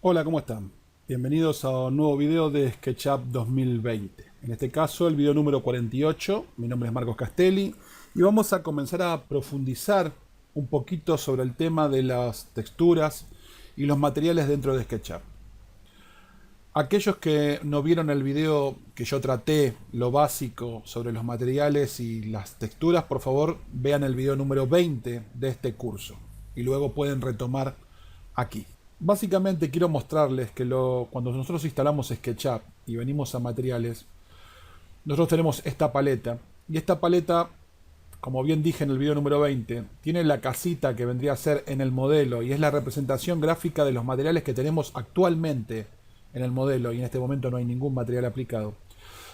Hola, ¿cómo están? Bienvenidos a un nuevo video de SketchUp 2020. En este caso, el video número 48. Mi nombre es Marcos Castelli y vamos a comenzar a profundizar un poquito sobre el tema de las texturas y los materiales dentro de SketchUp. Aquellos que no vieron el video que yo traté, lo básico sobre los materiales y las texturas, por favor vean el video número 20 de este curso y luego pueden retomar aquí. Básicamente quiero mostrarles que cuando nosotros instalamos SketchUp y venimos a materiales, nosotros tenemos esta paleta. Y esta paleta, como bien dije en el video número 20, tiene la casita que vendría a ser en el modelo y es la representación gráfica de los materiales que tenemos actualmente en el modelo, y en este momento no hay ningún material aplicado.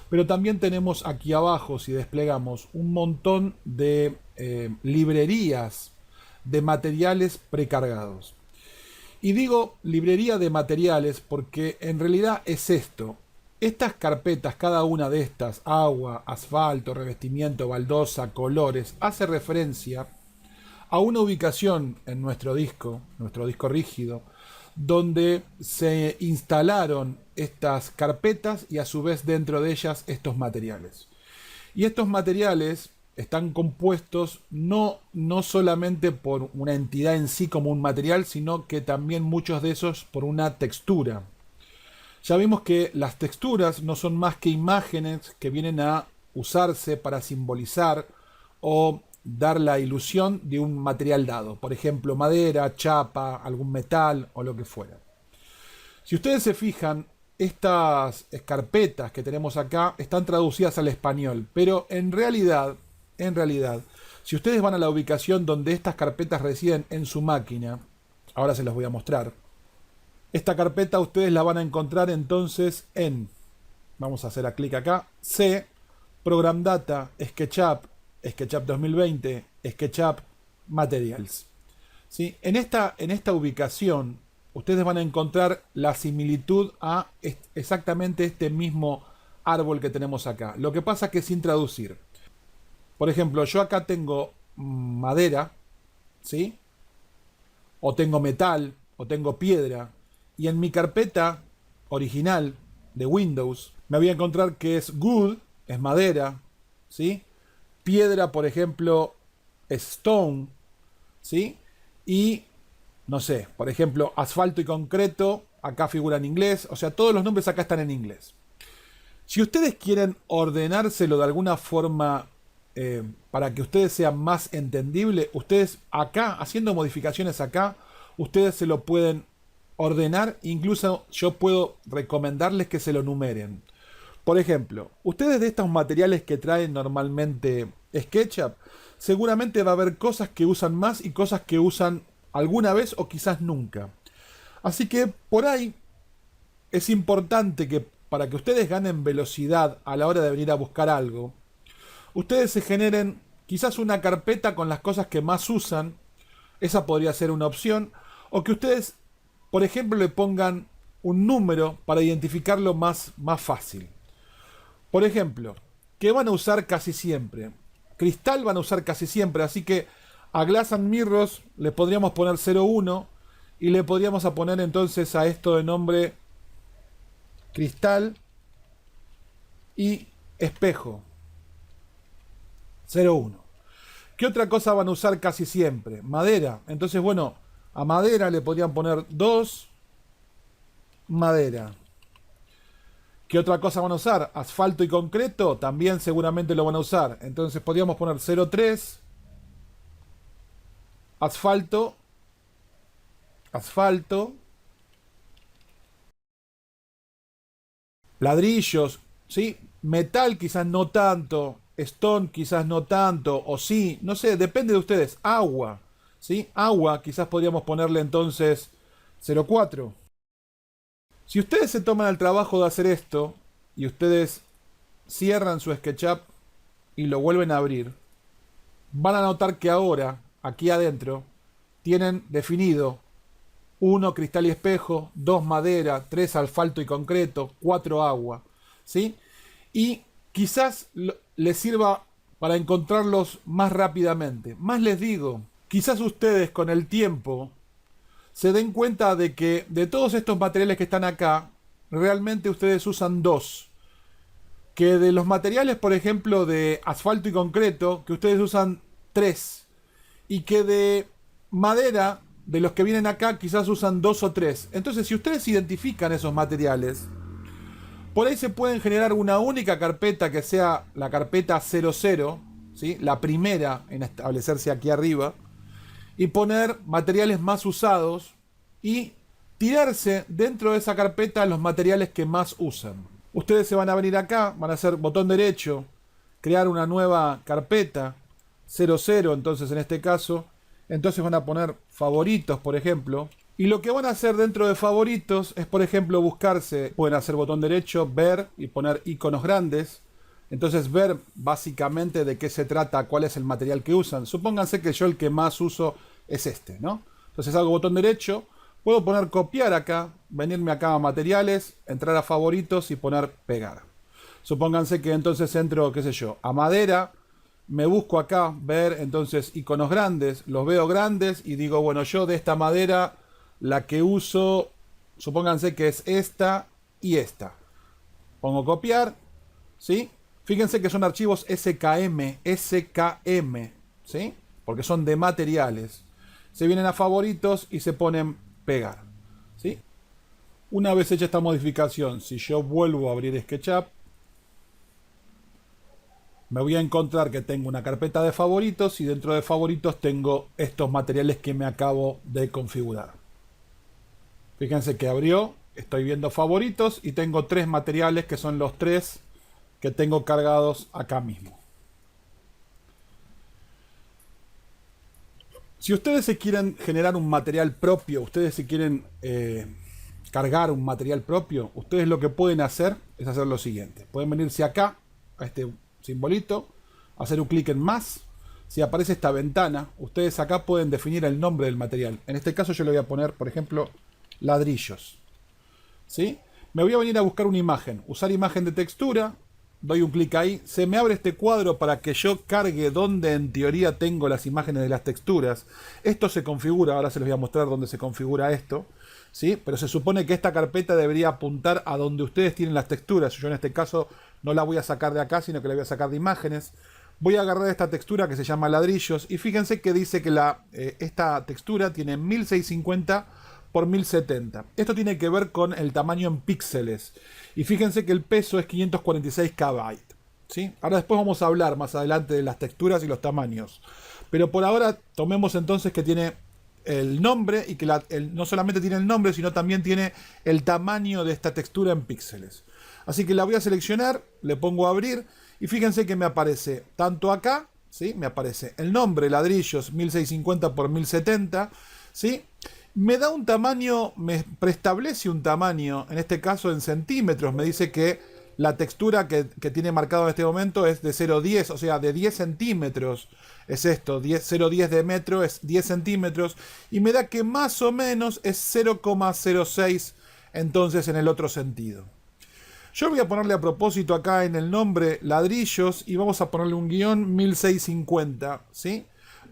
Pero también tenemos aquí abajo, si desplegamos, un montón de librerías de materiales precargados. Y digo librería de materiales porque en realidad es esto. Estas carpetas, cada una de estas, agua, asfalto, revestimiento, baldosa, colores, hace referencia a una ubicación en nuestro disco rígido, donde se instalaron estas carpetas y a su vez dentro de ellas estos materiales. Y estos materiales están compuestos no solamente por una entidad en sí como un material, sino que también muchos de esos por una textura. Ya vimos que las texturas no son más que imágenes que vienen a usarse para simbolizar o dar la ilusión de un material dado. Por ejemplo, madera, chapa, algún metal o lo que fuera. Si ustedes se fijan, estas carpetas que tenemos acá están traducidas al español, pero en realidad, si ustedes van a la ubicación donde estas carpetas residen en su máquina, ahora se las voy a mostrar. Esta carpeta ustedes la van a encontrar entonces en, vamos a hacer a clic acá, C, Program Data, SketchUp, SketchUp 2020, SketchUp Materials. ¿Sí? En esta ubicación ustedes van a encontrar la similitud a exactamente este mismo árbol que tenemos acá. Lo que pasa es que sin traducir. Por ejemplo, yo acá tengo madera, ¿sí? O tengo metal, o tengo piedra. Y en mi carpeta original de Windows me voy a encontrar que es wood, es madera, ¿sí? Piedra, por ejemplo, es stone, ¿sí? Y, no sé, por ejemplo, asfalto y concreto, acá figura en inglés. O sea, todos los nombres acá están en inglés. Si ustedes quieren ordenárselo de alguna forma para que ustedes sean más entendible, ustedes acá, haciendo modificaciones acá, ustedes se lo pueden ordenar. Incluso yo puedo recomendarles que se lo numeren. Por ejemplo, ustedes de estos materiales que traen normalmente SketchUp, seguramente va a haber cosas que usan más y cosas que usan alguna vez o quizás nunca. Así que por ahí es importante que para que ustedes ganen velocidad a la hora de venir a buscar algo, ustedes se generen quizás una carpeta con las cosas que más usan. Esa podría ser una opción. O que ustedes, por ejemplo, le pongan un número para identificarlo más fácil. Por ejemplo, ¿qué van a usar casi siempre? Cristal van a usar casi siempre, así que a Glass and Mirrors le podríamos poner 01 y le podríamos poner entonces a esto de nombre cristal y espejo 01. ¿Qué otra cosa van a usar casi siempre? Madera. Entonces, bueno, a madera le podrían poner 2 madera. ¿Qué otra cosa van a usar? Asfalto y concreto, también seguramente lo van a usar. Entonces podríamos poner 03, asfalto, asfalto, ladrillos, ¿sí? Metal quizás no tanto, stone quizás no tanto, o sí, no sé, depende de ustedes. Agua, ¿sí? Agua, quizás podríamos ponerle entonces 04. Si ustedes se toman el trabajo de hacer esto y ustedes cierran su SketchUp y lo vuelven a abrir, van a notar que ahora, aquí adentro, tienen definido 1 cristal y espejo, 2 madera, 3 asfalto y concreto, 4 agua, ¿sí? Y quizás les sirva para encontrarlos más rápidamente. Más les digo, quizás ustedes con el tiempo se den cuenta de que de todos estos materiales que están acá, realmente ustedes usan dos. Que de los materiales, por ejemplo, de asfalto y concreto, que ustedes usan tres. Y que de madera, de los que vienen acá, quizás usan dos o tres. Entonces, si ustedes identifican esos materiales, por ahí se pueden generar una única carpeta que sea la carpeta 00, ¿sí? La primera en establecerse aquí arriba, y poner materiales más usados y tirarse dentro de esa carpeta los materiales que más usan. Ustedes se van a venir acá, van a hacer botón derecho, crear una nueva carpeta 00, entonces en este caso, entonces van a poner favoritos, por ejemplo, y lo que van a hacer dentro de favoritos es, por ejemplo, buscarse, pueden hacer botón derecho, ver y poner iconos grandes. Entonces ver básicamente de qué se trata, cuál es el material que usan. Supónganse que yo el que más uso es este, ¿no? Entonces hago botón derecho, puedo poner copiar acá, venirme acá a materiales, entrar a favoritos y poner pegar. Supónganse que entonces entro, qué sé yo, a madera, me busco acá, ver, entonces iconos grandes, los veo grandes y digo, bueno, yo de esta madera, la que uso, supónganse que es esta y esta. Pongo copiar, ¿sí? Fíjense que son archivos SKM, ¿sí? Porque son de materiales. Se vienen a favoritos y se ponen pegar, ¿sí? Una vez hecha esta modificación, si yo vuelvo a abrir SketchUp, me voy a encontrar que tengo una carpeta de favoritos y dentro de favoritos tengo estos materiales que me acabo de configurar. Fíjense que abrió, estoy viendo favoritos y tengo tres materiales que son los tres que tengo cargados acá mismo. Si ustedes se quieren generar un material propio, ustedes se quieren cargar un material propio, ustedes lo que pueden hacer es hacer lo siguiente. Pueden venirse acá, a este simbolito, hacer un clic en más. Si aparece esta ventana, ustedes acá pueden definir el nombre del material. En este caso yo le voy a poner, por ejemplo, ladrillos. ¿Sí? Me voy a venir a buscar una imagen. Usar imagen de textura. Doy un clic ahí. Se me abre este cuadro para que yo cargue donde en teoría tengo las imágenes de las texturas. Esto se configura. Ahora se les voy a mostrar dónde se configura esto. ¿Sí? Pero se supone que esta carpeta debería apuntar a donde ustedes tienen las texturas. Yo en este caso no la voy a sacar de acá, sino que la voy a sacar de imágenes. Voy a agarrar esta textura que se llama ladrillos. Y fíjense que dice que esta textura tiene 1650 por 1070. Esto tiene que ver con el tamaño en píxeles. Y fíjense que el peso es 546 KB. ¿Sí? Ahora después vamos a hablar más adelante de las texturas y los tamaños. Pero por ahora tomemos entonces que tiene el nombre y que no solamente tiene el nombre, sino también tiene el tamaño de esta textura en píxeles. Así que la voy a seleccionar, le pongo a abrir y fíjense que me aparece tanto acá, ¿sí? Me aparece el nombre, ladrillos 1650 por 1070, ¿sí? Me da un tamaño, me preestablece un tamaño, en este caso en centímetros, me dice que la textura que tiene marcado en este momento es de 0,10, o sea, de 10 centímetros es esto, 0,10 de metro es 10 centímetros, y me da que más o menos es 0,06 entonces en el otro sentido. Yo voy a ponerle a propósito acá en el nombre ladrillos y vamos a ponerle un guión 1650, ¿sí?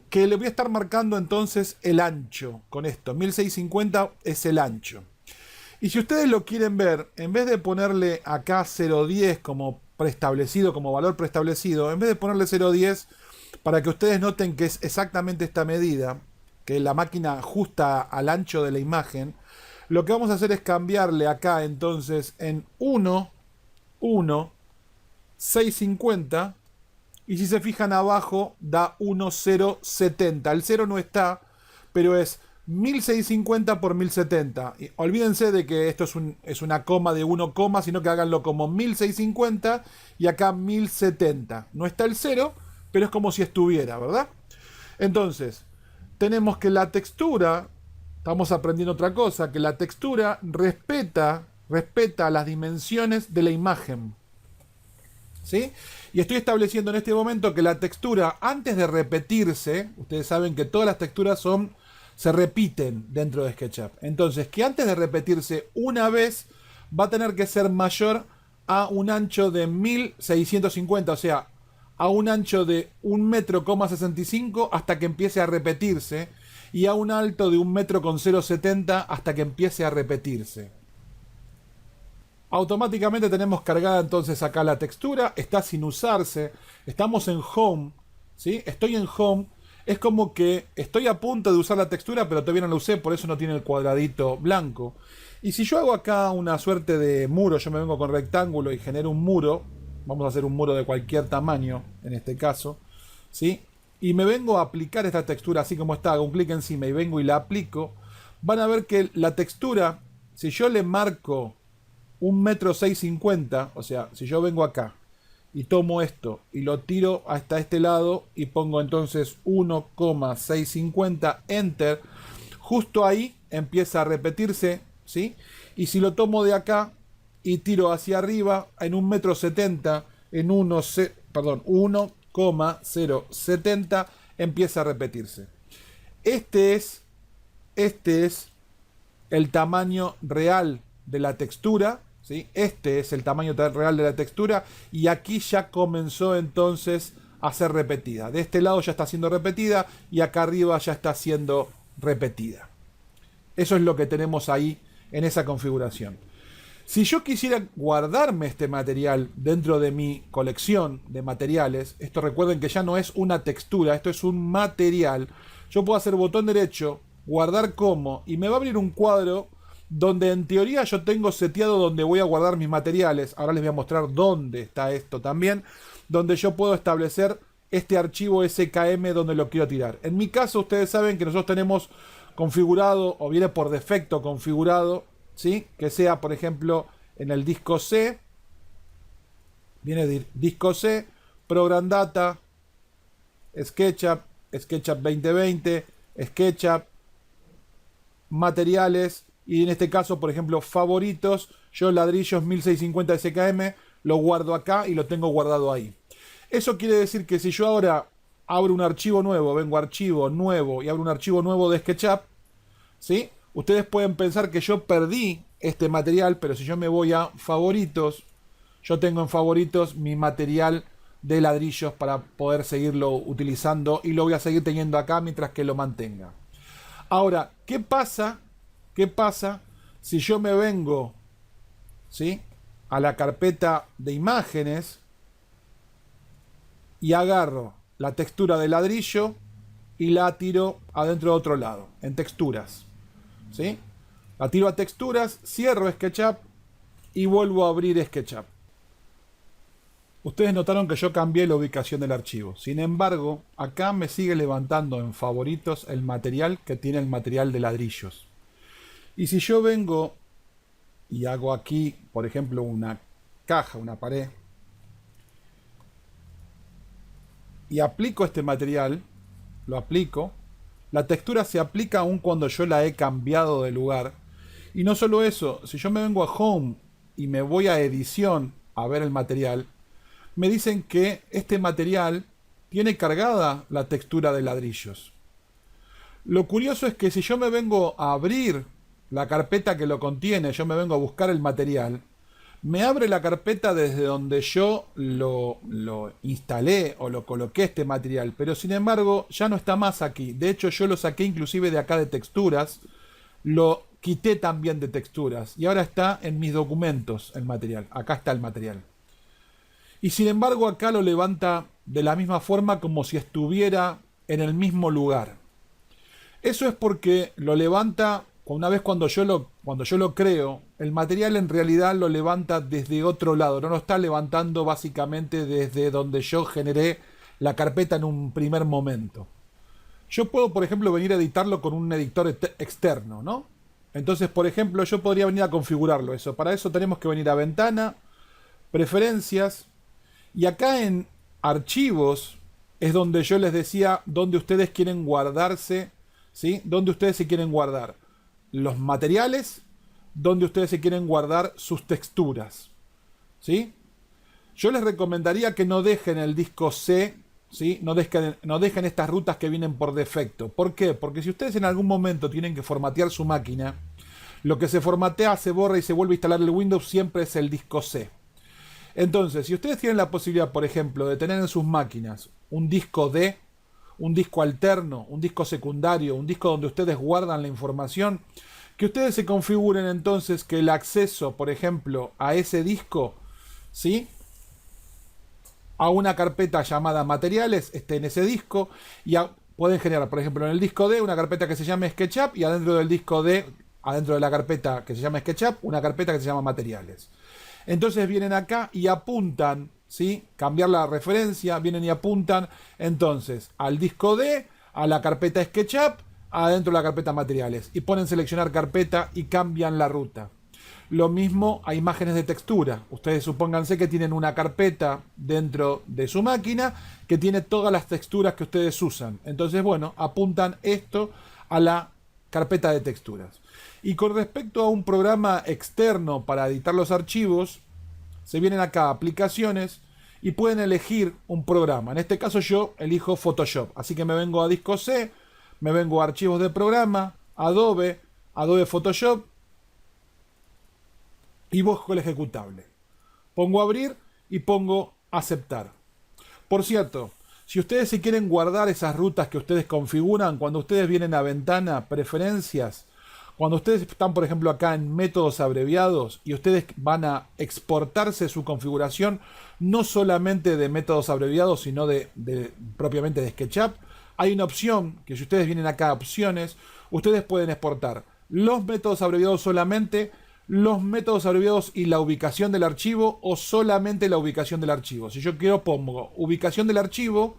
Que le voy a estar marcando entonces el ancho con esto. 1650 es el ancho. Y si ustedes lo quieren ver, en vez de ponerle acá 0,10 como preestablecido, como valor preestablecido, en vez de ponerle 0,10 para que ustedes noten que es exactamente esta medida, que la máquina ajusta al ancho de la imagen, lo que vamos a hacer es cambiarle acá entonces en 650. Y si se fijan abajo, da 1070. El 0 no está, pero es 1650 por 1070. Y olvídense de que esto es una coma de 1, sino que háganlo como 1650 y acá 1070. No está el 0, pero es como si estuviera, ¿verdad? Entonces, tenemos que la textura, estamos aprendiendo otra cosa, que la textura respeta las dimensiones de la imagen. ¿Sí? Y estoy estableciendo en este momento que la textura, antes de repetirse, ustedes saben que todas las texturas se repiten dentro de SketchUp. Entonces, que antes de repetirse una vez, va a tener que ser mayor a un ancho de 1650, o sea, a un ancho de 1,65 m hasta que empiece a repetirse. y a un alto de 1,070 m hasta que empiece a repetirse. Automáticamente tenemos cargada entonces acá la textura, está sin usarse, estamos en Home, ¿sí? Estoy en Home, es como que estoy a punto de usar la textura, pero todavía no la usé, por eso no tiene el cuadradito blanco. Y si yo hago acá una suerte de muro, yo me vengo con rectángulo y genero un muro, vamos a hacer un muro de cualquier tamaño, en este caso, ¿sí? Y me vengo a aplicar esta textura así como está, hago un clic encima y vengo y la aplico, van a ver que la textura, si yo le marco 1,650 m, o sea, si yo vengo acá y tomo esto y lo tiro hasta este lado y pongo entonces 1,650 enter, justo ahí empieza a repetirse, ¿sí? Y si lo tomo de acá y tiro hacia arriba en 1,70 m, en 1,070 empieza a repetirse. Este es el tamaño real de la textura, ¿sí? Este es el tamaño real de la textura y aquí ya comenzó entonces a ser repetida. De este lado ya está siendo repetida y acá arriba ya está siendo repetida. Eso es lo que tenemos ahí en esa configuración. Si yo quisiera guardarme este material dentro de mi colección de materiales, esto recuerden que ya no es una textura, esto es un material, yo puedo hacer botón derecho, guardar como, y me va a abrir un cuadro donde en teoría yo tengo seteado donde voy a guardar mis materiales. Ahora les voy a mostrar dónde está esto también, donde yo puedo establecer este archivo SKM donde lo quiero tirar. En mi caso, ustedes saben que nosotros tenemos configurado, o viene por defecto configurado, ¿sí? Que sea, por ejemplo, en el disco C, viene disco C, Program Data, SketchUp, SketchUp 2020, SketchUp, materiales, y en este caso, por ejemplo, favoritos, yo ladrillos 1650 SKM, lo guardo acá y lo tengo guardado ahí. Eso quiere decir que si yo ahora abro un archivo nuevo, vengo a archivo nuevo y abro un archivo nuevo de SketchUp, ¿sí? Ustedes pueden pensar que yo perdí este material, pero si yo me voy a favoritos, yo tengo en favoritos mi material de ladrillos para poder seguirlo utilizando y lo voy a seguir teniendo acá mientras que lo mantenga. Ahora, ¿qué pasa si yo me vengo, ¿sí?, a la carpeta de imágenes y agarro la textura de ladrillo y la tiro adentro de otro lado, en texturas, ¿sí? La tiro a texturas, cierro SketchUp y vuelvo a abrir SketchUp. Ustedes notaron que yo cambié la ubicación del archivo. Sin embargo, acá me sigue levantando en favoritos el material que tiene el material de ladrillos. Y si yo vengo y hago aquí, por ejemplo, una caja, una pared, y aplico este material, lo aplico, la textura se aplica aún cuando yo la he cambiado de lugar. Y no solo eso, si yo me vengo a Home y me voy a Edición a ver el material, me dicen que este material tiene cargada la textura de ladrillos. Lo curioso es que si yo me vengo a abrir la carpeta que lo contiene, yo me vengo a buscar el material, me abre la carpeta desde donde yo lo instalé o lo coloqué este material, pero sin embargo ya no está más aquí. De hecho yo lo saqué inclusive de acá de texturas, lo quité también de texturas y ahora está en mis documentos el material. Acá está el material. Y sin embargo acá lo levanta de la misma forma como si estuviera en el mismo lugar. Eso es porque lo levanta, una vez cuando yo lo creo, el material en realidad lo levanta desde otro lado. No lo está levantando básicamente desde donde yo generé la carpeta en un primer momento. Yo puedo, por ejemplo, venir a editarlo con un editor externo, ¿no? Entonces, por ejemplo, yo podría venir a configurarlo eso. Para eso tenemos que venir a Ventana, Preferencias, y acá en Archivos es donde yo les decía dónde ustedes quieren guardarse, ¿sí? Dónde ustedes se quieren guardar los materiales, donde ustedes se quieren guardar sus texturas, ¿sí? Yo les recomendaría que no dejen el disco C, ¿sí? No dejen estas rutas que vienen por defecto. ¿Por qué? Porque si ustedes en algún momento tienen que formatear su máquina, lo que se formatea, se borra y se vuelve a instalar el Windows siempre es el disco C. Entonces, si ustedes tienen la posibilidad, por ejemplo, de tener en sus máquinas un disco D, un disco alterno, un disco secundario, un disco donde ustedes guardan la información, que ustedes se configuren entonces que el acceso, por ejemplo, a ese disco, ¿sí?, a una carpeta llamada materiales esté en ese disco y pueden generar, por ejemplo, en el disco D una carpeta que se llame SketchUp y adentro del disco D, adentro de la carpeta que se llama SketchUp, una carpeta que se llama materiales. Entonces vienen acá y apuntan, ¿sí?, cambiar la referencia, vienen y apuntan entonces al disco D, a la carpeta SketchUp, adentro de la carpeta materiales y ponen seleccionar carpeta y cambian la ruta. Lo mismo a imágenes de textura. Ustedes supónganse que tienen una carpeta dentro de su máquina que tiene todas las texturas que ustedes usan. Entonces, bueno, apuntan esto a la carpeta de texturas. Y con respecto a un programa externo para editar los archivos, se vienen acá a aplicaciones y pueden elegir un programa. En este caso yo elijo Photoshop. Así que me vengo a disco C, me vengo a archivos de programa, Adobe, Adobe Photoshop, y busco el ejecutable. Pongo abrir y pongo aceptar. Por cierto, si ustedes se quieren guardar esas rutas que ustedes configuran, cuando ustedes vienen a ventana, preferencias, cuando ustedes están, por ejemplo, acá en métodos abreviados y ustedes van a exportarse su configuración, no solamente de métodos abreviados, sino propiamente de SketchUp, hay una opción que si ustedes vienen acá a opciones, ustedes pueden exportar los métodos abreviados solamente, los métodos abreviados y la ubicación del archivo o solamente la ubicación del archivo. Si yo quiero pongo ubicación del archivo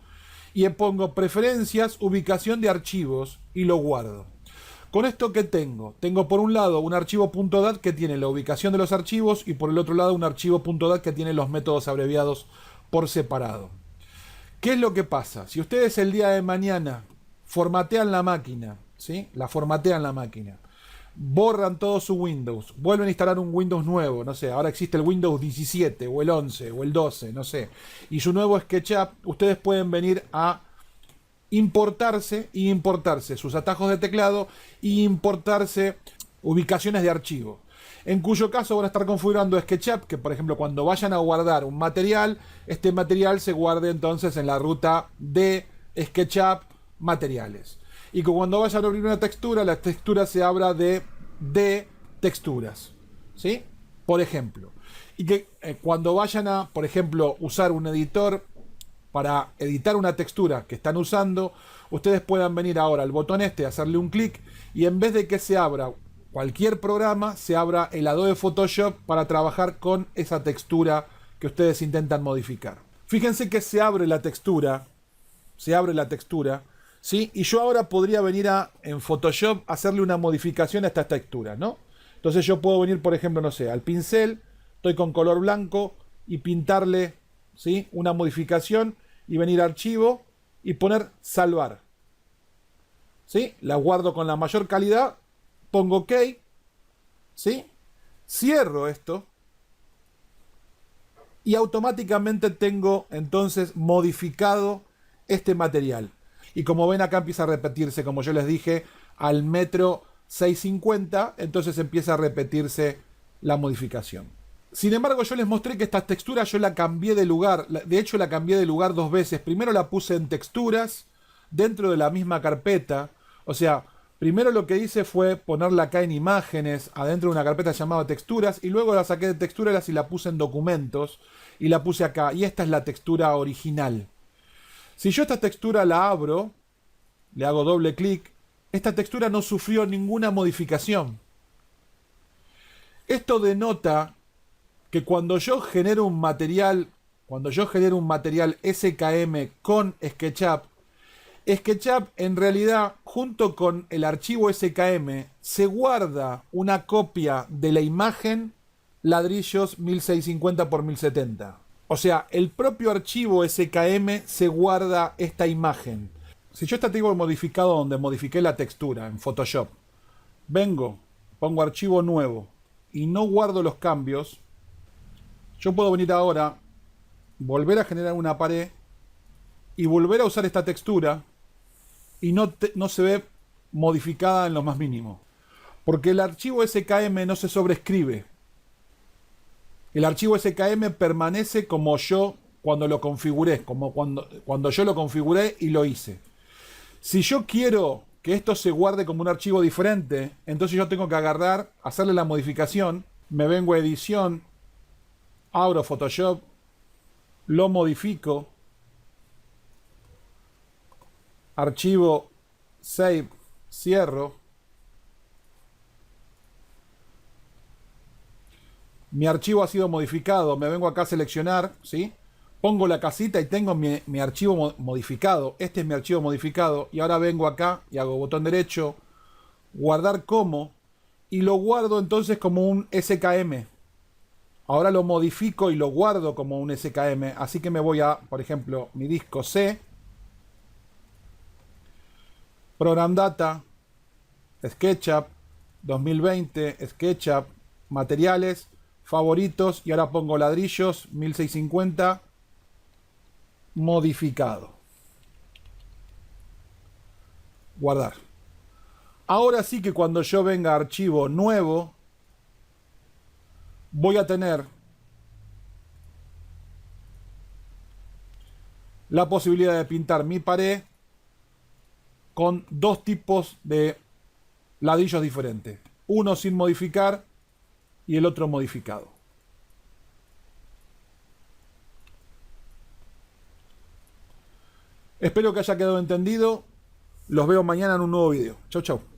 y pongo preferencias, ubicación de archivos y lo guardo. Con esto que tengo por un lado un archivo .dat que tiene la ubicación de los archivos y por el otro lado un archivo .dat que tiene los métodos abreviados por separado. ¿Qué es lo que pasa? Si ustedes el día de mañana formatean la máquina, ¿sí?, la formatean la máquina, borran todo su Windows, vuelven a instalar un Windows nuevo, no sé, ahora existe el Windows 17 o el 11 o el 12, no sé, y su nuevo SketchUp, ustedes pueden venir a importarse sus atajos de teclado y importarse ubicaciones de archivo. En cuyo caso van a estar configurando SketchUp, que por ejemplo cuando vayan a guardar un material, este material se guarde entonces en la ruta de SketchUp materiales. Y que cuando vayan a abrir una textura, la textura se abra de texturas, ¿sí?, por ejemplo. Y que cuando vayan a, por ejemplo, usar un editor para editar una textura que están usando, ustedes puedan venir ahora al botón hacerle un clic y en vez de que se abra cualquier programa, se abra el Adobe Photoshop para trabajar con esa textura que ustedes intentan modificar. Fíjense que se abre la textura, ¿sí? Y yo ahora podría venir en Photoshop a hacerle una modificación a esta textura, ¿no? Entonces yo puedo venir, por ejemplo, no sé, al pincel, estoy con color blanco y pintarle, ¿sí?, una modificación y venir a archivo y poner salvar, ¿sí? La guardo con la mayor calidad, pongo OK, ¿sí? Cierro esto y automáticamente tengo entonces modificado este material. Y como ven acá empieza a repetirse, como yo les dije, al metro 650, entonces empieza a repetirse la modificación. Sin embargo, yo les mostré que esta textura yo la cambié de lugar. De hecho, la cambié de lugar dos veces. Primero la puse en texturas, dentro de la misma carpeta. O sea, primero lo que hice fue ponerla acá en imágenes, adentro de una carpeta llamada texturas, y luego la saqué de texturas y la puse en documentos, y la puse acá. Y esta es la textura original. Si yo esta textura la abro, le hago doble clic, esta textura no sufrió ninguna modificación. Esto denota que cuando yo genero un material SKM con SketchUp, SketchUp en realidad junto con el archivo SKM se guarda una copia de la imagen ladrillos 1650 x 1070. O sea, el propio archivo SKM se guarda esta imagen. Si yo tengo modificado donde modifiqué la textura en Photoshop, vengo, pongo archivo nuevo y no guardo los cambios, yo puedo venir ahora, volver a generar una pared y volver a usar esta textura y no se ve modificada en lo más mínimo. Porque el archivo SKM no se sobrescribe. El archivo SKM permanece como yo cuando lo configuré, como cuando yo lo configuré y lo hice. Si yo quiero que esto se guarde como un archivo diferente, entonces yo tengo que agarrar, hacerle la modificación, me vengo a edición, abro Photoshop, lo modifico, archivo, save, cierro. Mi archivo ha sido modificado, me vengo acá a seleccionar, ¿sí? Pongo la casita y tengo mi archivo modificado. Este es mi archivo modificado. Y ahora vengo acá y hago botón derecho, guardar como, y lo guardo entonces como un SKM. Ahora lo modifico y lo guardo como un SKM. Así que me voy a, por ejemplo, mi disco C, Program Data, SketchUp, 2020, SketchUp, materiales, favoritos, y ahora pongo ladrillos, 1650, modificado. Guardar. Ahora sí que cuando yo venga a archivo nuevo, voy a tener la posibilidad de pintar mi pared con dos tipos de ladrillos diferentes. Uno sin modificar y el otro modificado. Espero que haya quedado entendido. Los veo mañana en un nuevo video. Chau, chau.